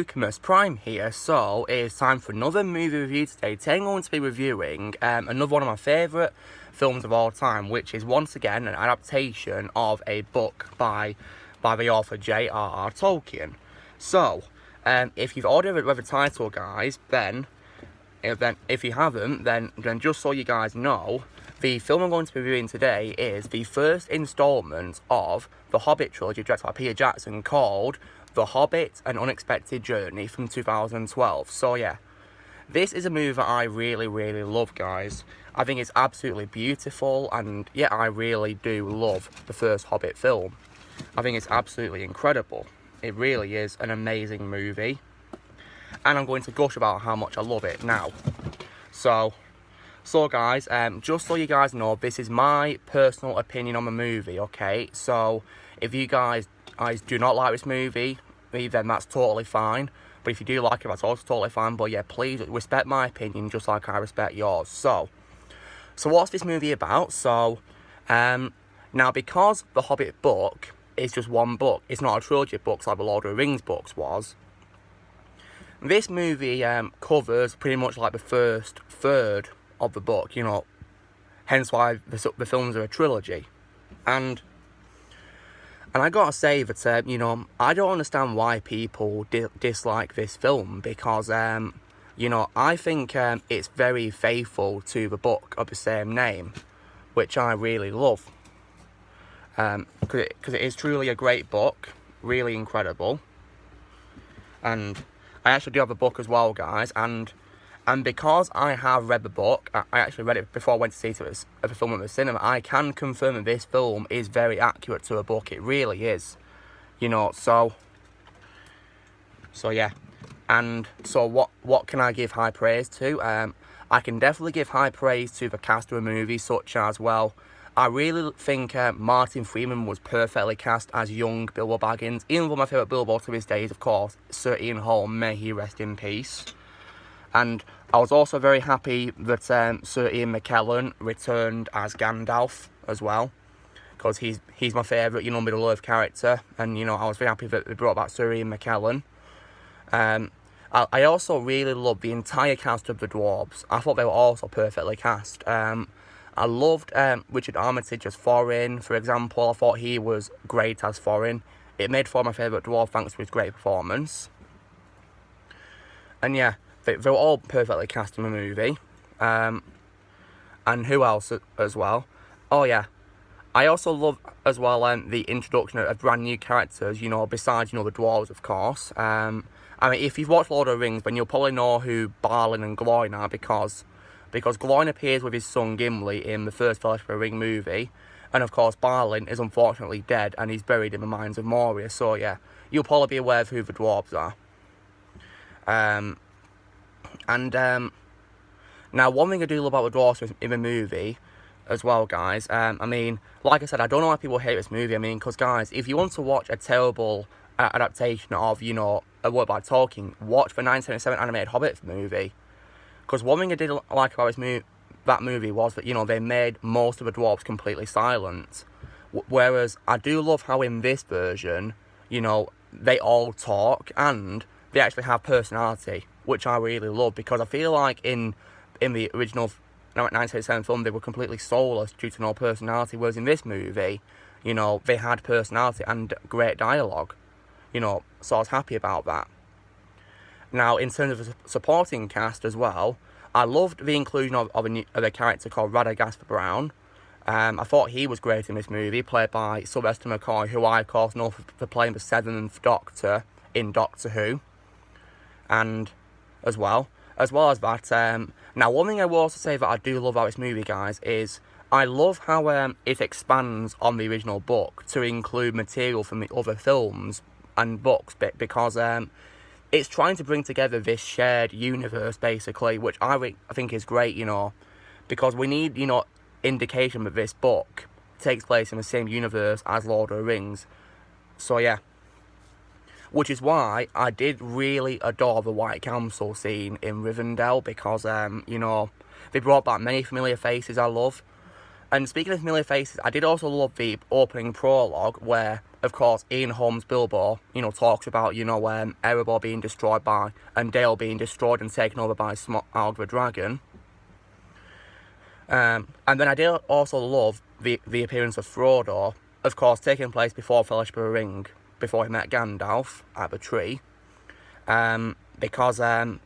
Lucamus Prime here, so it is time for another movie review today. Today I'm going to be reviewing another one of my favourite films of all time, which is once again an adaptation of a book by the author J.R.R. Tolkien. So, if you've already read the title, guys, then if you haven't, then just so you guys know, the film I'm going to be reviewing today is the first instalment of the Hobbit trilogy directed by Peter Jackson, called The Hobbit: An Unexpected Journey from 2012. So yeah, this is a movie that I really love, guys. I think it's absolutely beautiful, and yeah, I really do love the first Hobbit film. I think it's absolutely incredible. It really is an amazing movie, and I'm going to gush about how much I love it now. So guys, just so you guys know, this is my personal opinion on the movie, okay? So if you guys do not like this movie, then that's totally fine. But if you do like it, that's also totally fine. But yeah, please respect my opinion just like I respect yours. So what's this movie about? So, now because the Hobbit book is just one book, it's not a trilogy of books like the Lord of the Rings books was. This movie covers pretty much like the first third of the book, you know, hence why the films are a trilogy. And I gotta say that, you know, I don't understand why people dislike this film, because, you know, I think it's very faithful to the book of the same name, which I really love. Because it is truly a great book, really incredible. And I actually do have a book as well, guys, and because I have read the book, I actually read it before I went to see the film at the cinema, I can confirm that this film is very accurate to the book. It really is. You know, so yeah. And so what can I give high praise to? I can definitely give high praise to the cast of the movie, such as, well, I really think Martin Freeman was perfectly cast as young Bilbo Baggins. Even though my favourite Bilbo to this day is, of course, Sir Ian Holm, may he rest in peace. And I was also very happy that Sir Ian McKellen returned as Gandalf as well, because he's my favourite, you know, Middle-earth character, and, you know, I was very happy that they brought back Sir Ian McKellen. I also really loved the entire cast of the dwarves. I thought they were also perfectly cast. I loved Richard Armitage as Thorin, for example. I thought he was great as Thorin. It made Thorin my favourite dwarf thanks to his great performance. And yeah, they were all perfectly cast in the movie. And who else as well? Oh yeah, I also love as well the introduction of brand new characters, you know, besides, you know, the dwarves, of course. I mean, if you've watched Lord of the Rings, then you'll probably know who Balin and Gloin are, because Gloin appears with his son Gimli in the first Fellowship of the Ring movie, and of course Balin is unfortunately dead and he's buried in the mines of Moria. So yeah, you'll probably be aware of who the dwarves are. Now, one thing I do love about the dwarves in the movie as well, guys, I mean, like I said, I don't know why people hate this movie. I mean, because, guys, if you want to watch a terrible adaptation of, you know, a work by Tolkien, watch the 1977 animated Hobbit movie. Because one thing I did like about that movie was that, you know, they made most of the dwarves completely silent. Whereas I do love how in this version, you know, they all talk and they actually have personality, which I really love, because I feel like in the original 1987 film they were completely soulless due to no personality, whereas in this movie, you know, they had personality and great dialogue, you know, so I was happy about that. Now, in terms of the supporting cast as well, I loved the inclusion of a character called Radagast Brown. I thought he was great in this movie, played by Sylvester McCoy, who I, of course, know for playing the 7th Doctor in Doctor Who. And as well as that, now one thing I will also say that I do love about this movie, guys, is I love how it expands on the original book to include material from the other films and books, because it's trying to bring together this shared universe, basically, which I think is great, you know, because we need, you know, indication that this book takes place in the same universe as Lord of the Rings. So yeah, which is why I did really adore the White Council scene in Rivendell, because, you know, they brought back many familiar faces I love. And speaking of familiar faces, I did also love the opening prologue where, of course, Ian Holmes' Bilbo, talks about, Erebor being destroyed by, and Dale being destroyed and taken over by Smaug the Dragon. And then I did also love the appearance of Frodo, of course, taking place before Fellowship of the Ring, before he met Gandalf at the tree. Because, and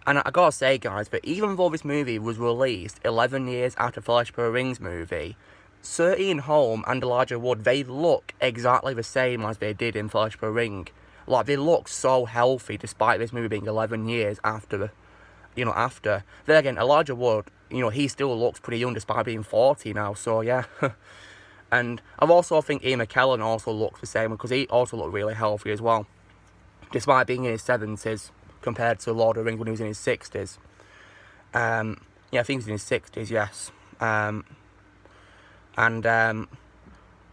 I gotta say, guys, but even though this movie was released 11 years after Fellowship of the Rings movie, Sir Ian Holm and Elijah Wood, they look exactly the same as they did in Fellowship of the Ring. Like, they look so healthy despite this movie being 11 years after, after. Then again, Elijah Wood, he still looks pretty young despite being 40 now, so yeah. And I also think Ian McKellen also looks the same, because he also looked really healthy as well, despite being in his 70s. Compared to Lord of the Rings when he was in his 60s. Yeah, I think he was in his 60s, yes.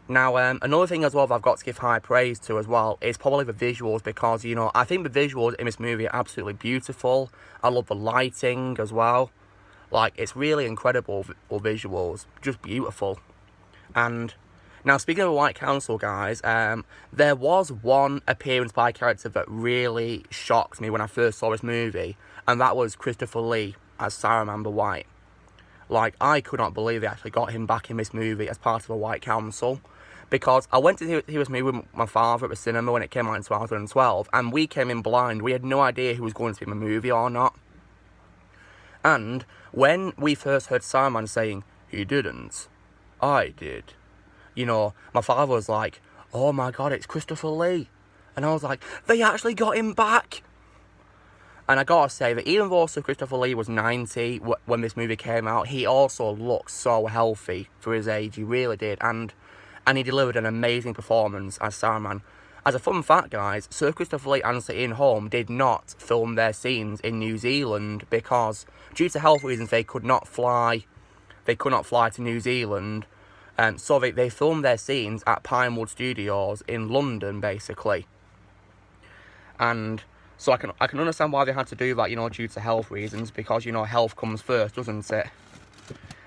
Now, another thing as well that I've got to give high praise to as well is probably the visuals, because, I think the visuals in this movie are absolutely beautiful. I love the lighting as well. Like, it's really incredible visuals. Just beautiful. And now, speaking of the White Council, guys, there was one appearance by a character that really shocked me when I first saw this movie, and that was Christopher Lee as Saruman the White. Like, I could not believe they actually got him back in this movie as part of the White Council, because I went to hear this movie with my father at the cinema when it came out in 2012, and we came in blind. We had no idea who was going to be in the movie or not. And when we first heard Saruman saying, "He didn't, I did," my father was like, "Oh my god, it's Christopher Lee." And I was like, they actually got him back. And I gotta say that even though Sir Christopher Lee was 90 when this movie came out, he also looked so healthy for his age. He really did. And he delivered an amazing performance as Saruman. As a fun fact, guys, Sir Christopher Lee and Sir Ian Holm did not film their scenes in New Zealand because, due to health reasons, they could not fly. They could not fly to New Zealand. So they filmed their scenes at Pinewood Studios in London, basically. And so I can understand why they had to do that, due to health reasons, because, health comes first, doesn't it?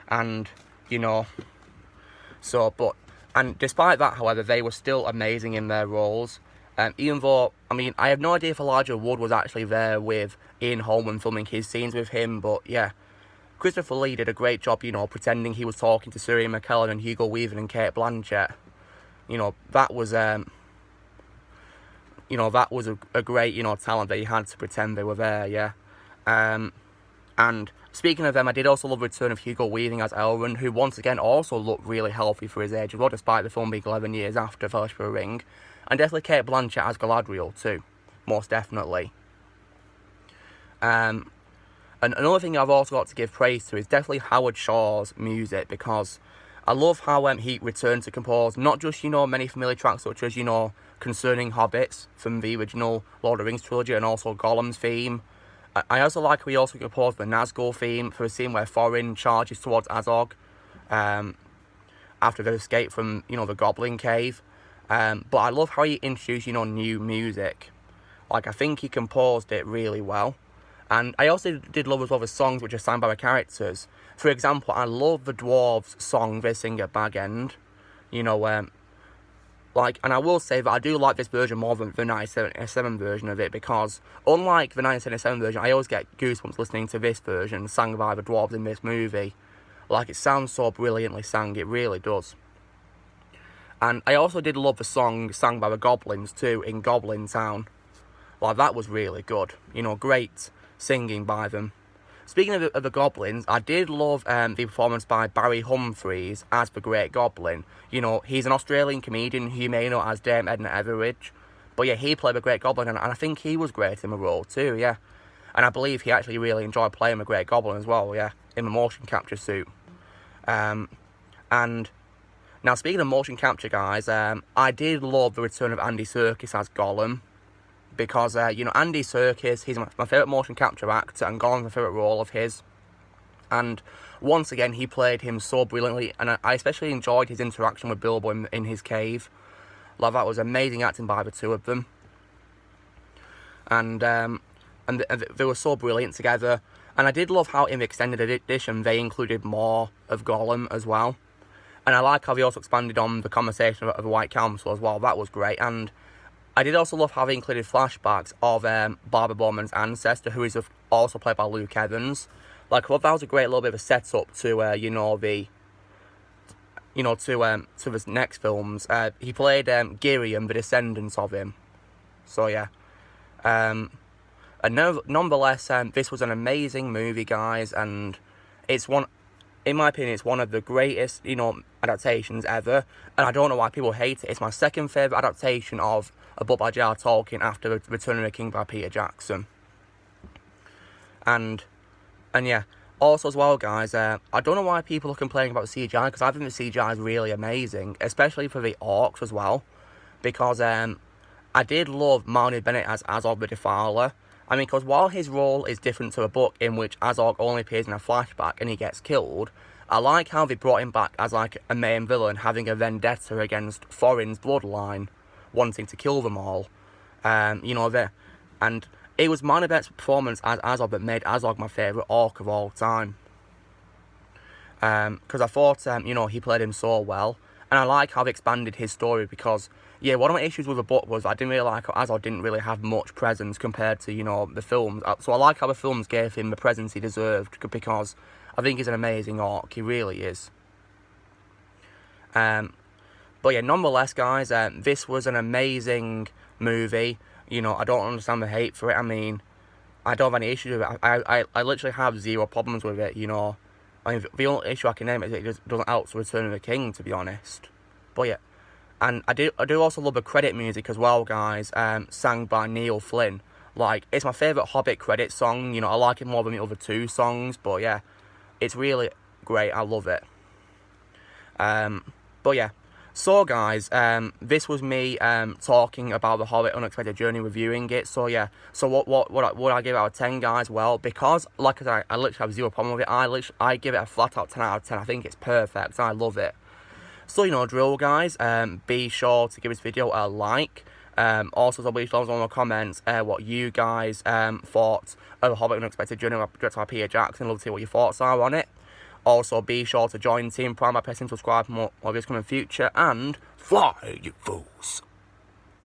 And, and despite that, however, they were still amazing in their roles. Even though, I have no idea if Elijah Wood was actually there with Ian Holm when filming his scenes with him, but yeah. Christopher Lee did a great job, pretending he was talking to Sir Ian McKellen and Hugo Weaving and Cate Blanchett. That was, that was a great, talent that he had to pretend they were there, yeah. And speaking of them, I did also love the return of Hugo Weaving as Elrond, who once again also looked really healthy for his age as well, despite the film being 11 years after Fellowship of the Ring. And definitely Cate Blanchett as Galadriel too, most definitely. And another thing I've also got to give praise to is definitely Howard Shore's music, because I love how he returned to compose not just, many familiar tracks such as, Concerning Hobbits from the original Lord of the Rings trilogy and also Gollum's theme. I also like how he also composed the Nazgul theme for a scene where Thorin charges towards Azog after they escape from, the Goblin Cave. But I love how he introduced, new music. Like, I think he composed it really well. And I also did love as well the songs which are sang by the characters. For example, I love the dwarves' song they sing at Bag End. And I will say that I do like this version more than the 1977 version of it, because unlike the 1977 version, I always get goosebumps listening to this version sang by the dwarves in this movie. Like, it sounds so brilliantly sang, it really does. And I also did love the song sang by the goblins too in Goblin Town. Like, that was really good. Great singing by them. Speaking of the goblins, I did love the performance by Barry Humphries as the Great Goblin. He's an Australian comedian who you may know as Dame Edna Everidge. But yeah, he played the Great Goblin, and I think he was great in the role too, yeah. And I believe he actually really enjoyed playing the Great Goblin as well, yeah, in the motion capture suit. And now, speaking of motion capture, guys, I did love the return of Andy Serkis as Gollum. Because, Andy Serkis, he's my favourite motion capture actor, and Gollum's my favourite role of his. And once again, he played him so brilliantly, and I especially enjoyed his interaction with Bilbo in his cave. Like, that was amazing acting by the two of them. And they were so brilliant together. And I did love how in the extended edition, they included more of Gollum as well. And I like how they also expanded on the conversation of the White Council as well. That was great. And I did also love how they included flashbacks of Barbara Bowman's ancestor, who is also played by Luke Evans. Like, I thought that was a great little bit of a setup to, to his next films. He played Giri and the descendants of him. So, yeah. And nonetheless, this was an amazing movie, guys, and it's in my opinion, it's one of the greatest, adaptations ever, and I don't know why people hate it. It's my second favourite adaptation of a book by J.R. Tolkien after Return of the King by Peter Jackson. And yeah, also as well, guys, I don't know why people are complaining about the CGI, because I think the CGI is really amazing, especially for the orcs as well, because I did love Marnie Bennett as Azog the Defiler. I mean, because while his role is different to a book in which Azog only appears in a flashback and he gets killed, I like how they brought him back as like a main villain, having a vendetta against Thorin's bloodline, wanting to kill them all. And it was Marnie Bennett's performance as Azog that made Azog my favourite orc of all time. Because I thought, he played him so well. And I like how they expanded his story because, yeah, one of my issues with the book was I didn't really like how Azog didn't really have much presence compared to, the films. So I like how the films gave him the presence he deserved because I think he's an amazing orc. He really is. But yeah, nonetheless, guys, this was an amazing movie. I don't understand the hate for it. I mean, I don't have any issues with it. I literally have zero problems with it, I mean, the only issue I can name is it just doesn't out Return of the King, to be honest. But yeah, and I do also love the credit music as well, guys. Sang by Neil Flynn. Like, it's my favourite Hobbit credit song. I like it more than the other two songs. But yeah, it's really great. I love it. But yeah. So guys, this was me talking about the Hobbit Unexpected Journey, reviewing it. So yeah, so what I give it out of 10, guys? Well, because like I said, I literally have zero problem with it. I give it a flat out 10 out of 10. I think it's perfect. I love it. So drill, guys. Be sure to give this video a like. Also, please leave in the comments what you guys thought of the Hobbit Unexpected Journey directed by Peter Jackson. I'd love to hear what your thoughts are on it. Also, be sure to join Team Prime by pressing subscribe for more videos coming in the future, and fly, you fools!